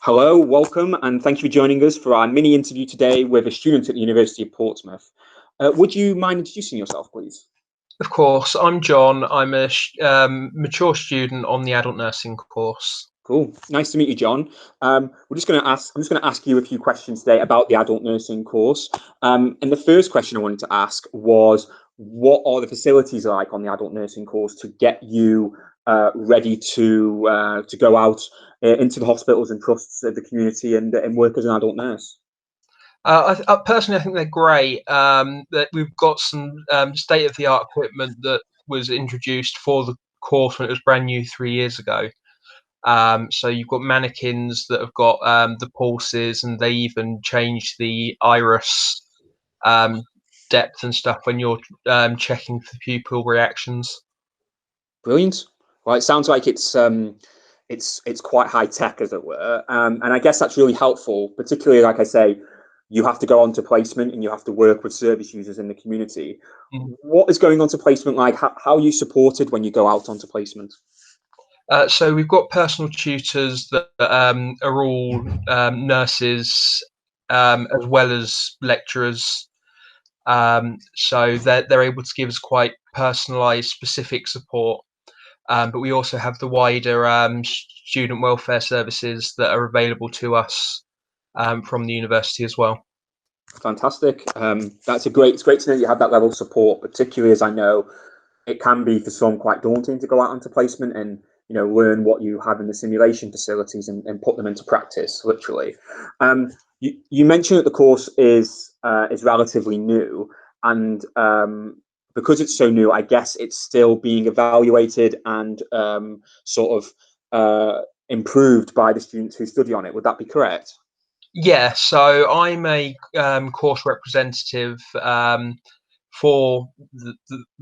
Hello, welcome, and thank you for joining us for our mini interview today with a student at the University of Portsmouth. Would you mind introducing yourself, please? Of course, I'm John. I'm a mature student on the adult nursing course. Cool. Nice to meet you, John. I'm just going to ask you a few questions today about the adult nursing course. And the first question I wanted to ask was, what are the facilities like on the adult nursing course to get you ready to go out into the hospitals and trusts of the community and work as an adult nurse? Personally, I think they're great. That we've got some state-of-the-art equipment that was introduced for the course when it was brand new 3 years ago. So you've got mannequins that have got the pulses, and they even change the iris depth and stuff when you're checking for pupil reactions. Brilliant. Well, it sounds like it's quite high tech, as it were, and I guess that's really helpful. Particularly, like I say, you have to go on to placement and you have to work with service users in the community. Mm. What is going on to placement like? How are you supported when you go out onto placement? So we've got personal tutors that are all nurses as well as lecturers. So they're able to give us quite personalised, specific support. But we also have the wider student welfare services that are available to us from the university as well. Fantastic. It's great to know you have that level of support, particularly as I know it can be for some quite daunting to go out onto placement and learn what you have in the simulation facilities and put them into practice, literally. You mentioned that the course is relatively new, and because it's so new, I guess it's still being evaluated and sort of improved by the students who study on it. Would that be correct? Yeah, so I'm a course representative for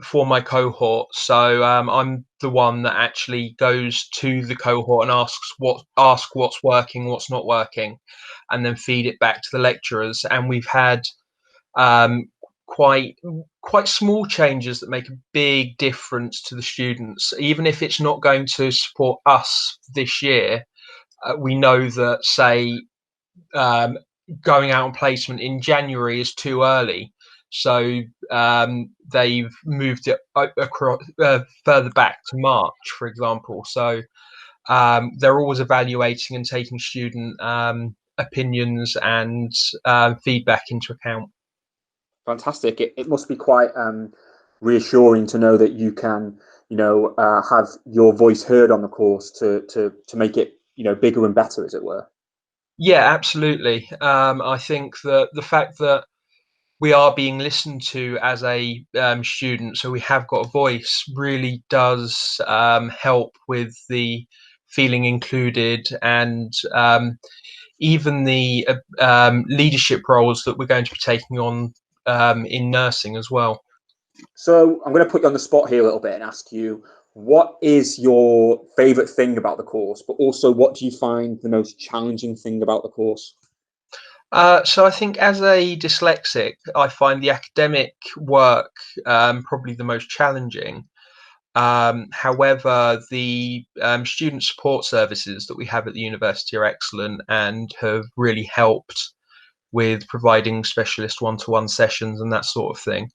for my cohort. So I'm the one that actually goes to the cohort and asks what's working, what's not working, and then feed it back to the lecturers. And we've had um, quite small changes that make a big difference to the students, even if it's not going to support us this year. We know that, say, um, going out on placement in January is too early. So they've moved it across further back to March, for example. So they're always evaluating and taking student opinions and feedback into account. Fantastic. It must be quite reassuring to know that you can, have your voice heard on the course to make it, bigger and better, as it were. Yeah, absolutely. I think that the fact that we are being listened to as a student, so we have got a voice, really does help with the feeling included, and even the leadership roles that we're going to be taking on in nursing as well. So I'm going to put you on the spot here a little bit and ask you, what is your favorite thing about the course, but also what do you find the most challenging thing about the course? So I think, as a dyslexic, I find the academic work probably the most challenging. However, the student support services that we have at the university are excellent and have really helped with providing specialist one-to-one sessions and that sort of thing,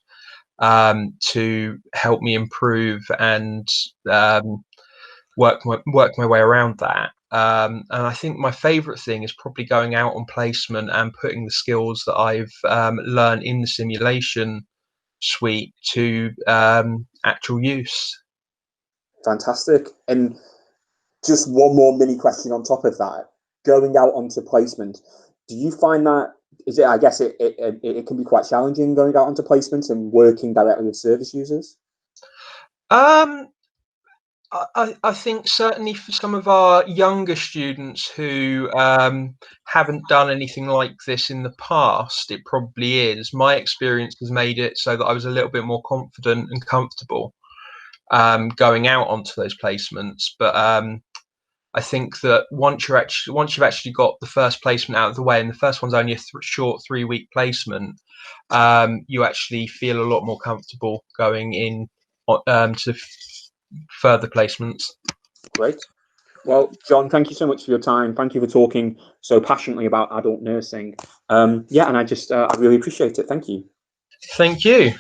to help me improve and work my way around that. And I think my favourite thing is probably going out on placement and putting the skills that I've learned in the simulation suite to actual use. Fantastic. And just one more mini question on top of that. Going out onto placement, do you find that is it? I guess it can be quite challenging going out onto placement and working directly with service users. Um, I think certainly for some of our younger students who haven't done anything like this in the past, it probably is. My experience has made it so that I was a little bit more confident and comfortable going out onto those placements. But I think that once you've actually got the first placement out of the way, and the first one's only a short 3-week placement, you actually feel a lot more comfortable going in to further placements. Great. Well, John, thank you so much for your time. Thank you for talking so passionately about adult nursing. Yeah, and I really appreciate it. Thank you. Thank you.